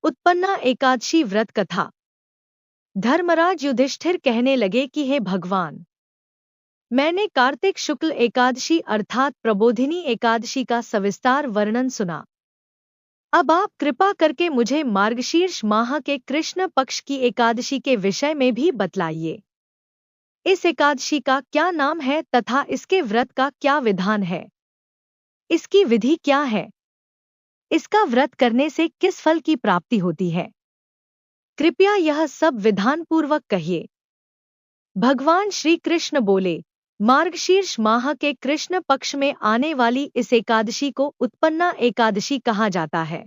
उत्पन्ना एकादशी व्रत कथा। धर्मराज युधिष्ठिर कहने लगे कि हे भगवान, मैंने कार्तिक शुक्ल एकादशी अर्थात प्रबोधिनी एकादशी का सविस्तार वर्णन सुना। अब आप कृपा करके मुझे मार्गशीर्ष माह के कृष्ण पक्ष की एकादशी के विषय में भी बतलाइए। इस एकादशी का क्या नाम है तथा इसके व्रत का क्या विधान है? इसकी विधि क्या है? इसका व्रत करने से किस फल की प्राप्ति होती है? कृपया यह सब विधान पूर्वक कहिए। भगवान श्री कृष्ण बोले, मार्गशीर्ष माह के कृष्ण पक्ष में आने वाली इस एकादशी को उत्पन्ना एकादशी कहा जाता है।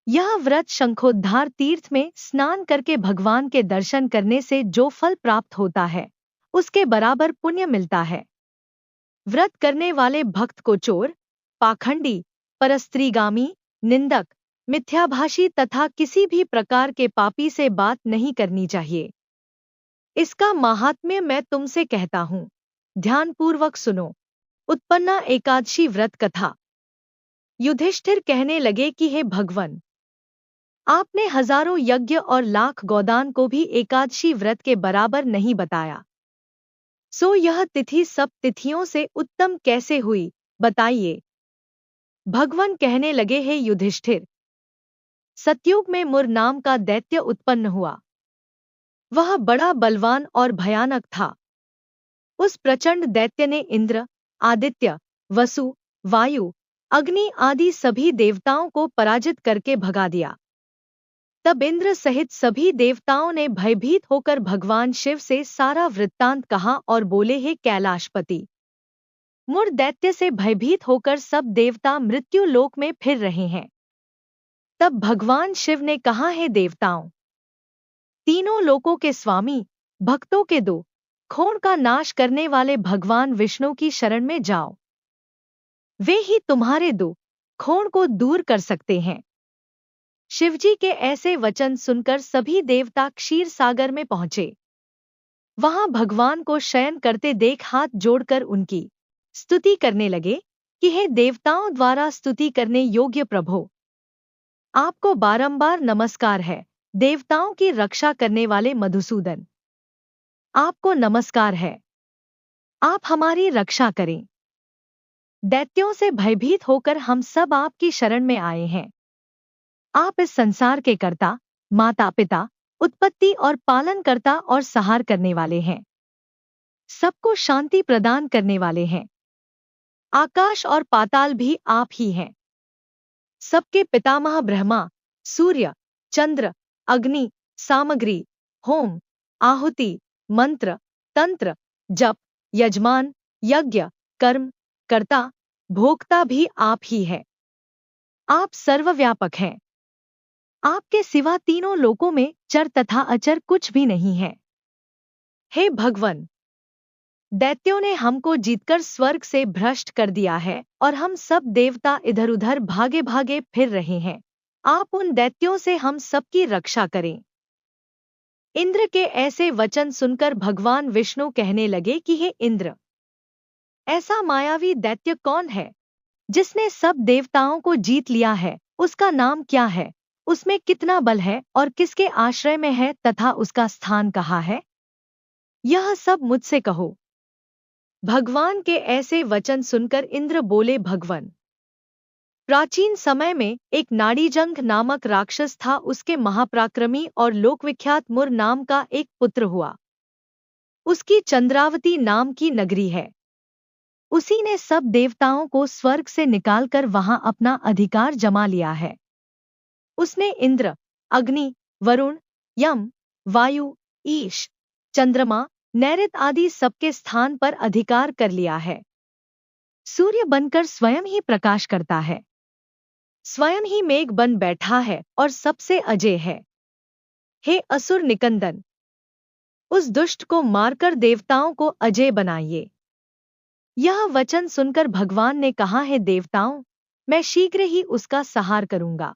यह व्रत शंखोद्धार तीर्थ में स्नान करके भगवान के दर्शन करने से जो फल प्राप्त होता है, उसके बराबर पुण्य मिलता है। व्रत करने वाले भक्त को चोर, पाखंडी, परस्त्रीगामी, निंदक, मिथ्याभाषी तथा किसी भी प्रकार के पापी से बात नहीं करनी चाहिए। इसका माहात्म्य मैं तुमसे कहता हूँ, ध्यानपूर्वक सुनो। उत्पन्ना एकादशी व्रत कथा। युधिष्ठिर कहने लगे कि हे भगवन, आपने हजारों यज्ञ और लाख गोदान को भी एकादशी व्रत के बराबर नहीं बताया, सो यह तिथि सब तिथियों से उत्तम कैसे हुई, बताइए। भगवान कहने लगे, हे युधिष्ठिर, सतयुग में मुर नाम का दैत्य उत्पन्न हुआ। वह बड़ा बलवान और भयानक था। उस प्रचंड दैत्य ने इंद्र, आदित्य, वसु, वायु, अग्नि आदि सभी देवताओं को पराजित करके भगा दिया। तब इंद्र सहित सभी देवताओं ने भयभीत होकर भगवान शिव से सारा वृत्तांत कहा और बोले, हे कैलाशपति, मुर दैत्य से भयभीत होकर सब देवता मृत्यु लोक में फिर रहे हैं। तब भगवान शिव ने कहा, हे देवताओं, तीनों लोकों के स्वामी, भक्तों के दो खोण का नाश करने वाले भगवान विष्णु की शरण में जाओ। वे ही तुम्हारे दो खोण को दूर कर सकते हैं। शिवजी के ऐसे वचन सुनकर सभी देवता क्षीर सागर में पहुंचे। वहां भगवान को शयन करते देख हाथ जोड़कर उनकी स्तुति करने लगे कि हे देवताओं द्वारा स्तुति करने योग्य प्रभो, आपको बारंबार नमस्कार है। देवताओं की रक्षा करने वाले मधुसूदन, आपको नमस्कार है। आप हमारी रक्षा करें। दैत्यों से भयभीत होकर हम सब आपकी शरण में आए हैं। आप इस संसार के कर्ता, माता पिता, उत्पत्ति और पालन करता और संहार करने वाले हैं। सबको शांति प्रदान करने वाले हैं। आकाश और पाताल भी आप ही हैं। सबके पितामह ब्रह्मा, सूर्य, चंद्र, अग्नि, सामग्री, होम, आहुति, मंत्र, तंत्र, जप, यजमान, यज्ञ, कर्म, कर्ता, भोक्ता भी आप ही है। आप सर्वव्यापक हैं। आपके सिवा तीनों लोकों में चर तथा अचर कुछ भी नहीं है। हे भगवन, दैत्यों ने हमको जीतकर स्वर्ग से भ्रष्ट कर दिया है और हम सब देवता इधर उधर भागे भागे फिर रहे हैं। आप उन दैत्यों से हम सबकी रक्षा करें। इंद्र के ऐसे वचन सुनकर भगवान विष्णु कहने लगे कि हे इंद्र, ऐसा मायावी दैत्य कौन है जिसने सब देवताओं को जीत लिया है? उसका नाम क्या है? उसमें कितना बल है और किसके आश्रय में है तथा उसका स्थान कहाँ है? यह सब मुझसे कहो। भगवान के ऐसे वचन सुनकर इंद्र बोले, भगवन, प्राचीन समय में एक नाड़ीजंघ नामक राक्षस था। उसके महापराक्रमी और लोकविख्यात मुर नाम का एक पुत्र हुआ। उसकी चंद्रावती नाम की नगरी है। उसी ने सब देवताओं को स्वर्ग से निकालकर वहां अपना अधिकार जमा लिया है। उसने इंद्र, अग्नि, वरुण, यम, वायु, ईश, चंद्रमा, नैऋत आदि सबके स्थान पर अधिकार कर लिया है। सूर्य बनकर स्वयं ही प्रकाश करता है, स्वयं ही मेघ बन बैठा है और सबसे अजय है। हे असुर निकंदन, उस दुष्ट को मारकर देवताओं को अजय बनाइए। यह वचन सुनकर भगवान ने कहा, हे देवताओं, मैं शीघ्र ही उसका संहार करूंगा।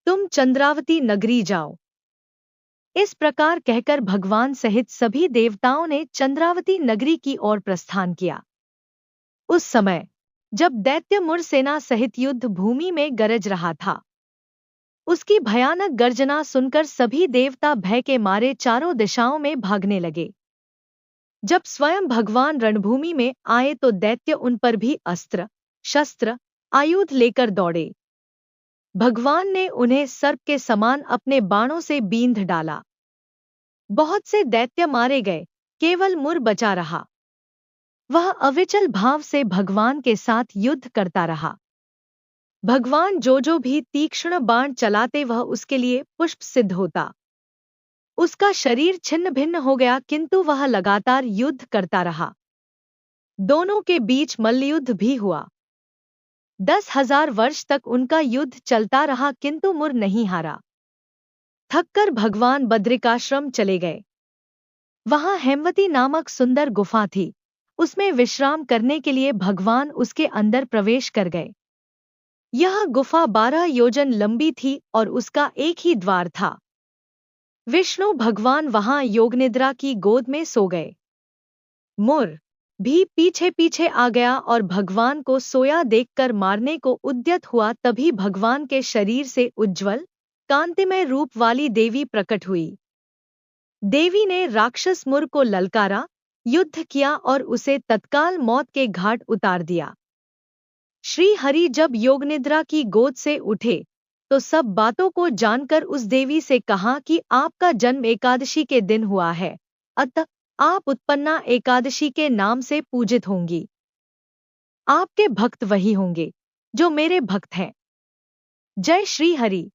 तुम चंद्रावती नगरी जाओ। इस प्रकार कहकर भगवान सहित सभी देवताओं ने चंद्रावती नगरी की ओर प्रस्थान किया। उस समय जब दैत्य मुर सेना सहित युद्ध भूमि में गरज रहा था, उसकी भयानक गर्जना सुनकर सभी देवता भय के मारे चारों दिशाओं में भागने लगे। जब स्वयं भगवान रणभूमि में आए तो दैत्य उन पर भी अस्त्र शस्त्र आयुध लेकर दौड़े। भगवान ने उन्हें सर्प के समान अपने बाणों से बींध डाला। बहुत से दैत्य मारे गए, केवल मुर बचा रहा। वह अविचल भाव से भगवान के साथ युद्ध करता रहा। भगवान जो भी तीक्ष्ण बाण चलाते वह उसके लिए पुष्प सिद्ध होता। उसका शरीर छिन्न भिन्न हो गया, किंतु वह लगातार युद्ध करता रहा। दोनों के बीच मल्लयुद्ध भी हुआ। 10,000 वर्ष तक उनका युद्ध चलता रहा, किंतु मुर नहीं हारा। थककर भगवान बद्रिकाश्रम चले गए। वहां हेमवती नामक सुंदर गुफा थी। उसमें विश्राम करने के लिए भगवान उसके अंदर प्रवेश कर गए। यह गुफा 12 योजन लंबी थी और उसका एक ही द्वार था। विष्णु भगवान वहां योगनिद्रा की गोद में सो गए। मुर भी पीछे पीछे आ गया और भगवान को सोया देखकर मारने को उद्यत हुआ। तभी भगवान के शरीर से उज्ज्वल कांतिमय रूप वाली देवी प्रकट हुई। देवी ने राक्षस मुर को ललकारा, युद्ध किया और उसे तत्काल मौत के घाट उतार दिया। श्री हरि जब योगनिद्रा की गोद से उठे तो सब बातों को जानकर उस देवी से कहा कि आपका जन्म एकादशी के दिन हुआ है, अतः आप उत्पन्ना एकादशी के नाम से पूजित होंगी। आपके भक्त वही होंगे जो मेरे भक्त हैं। जय श्री हरि।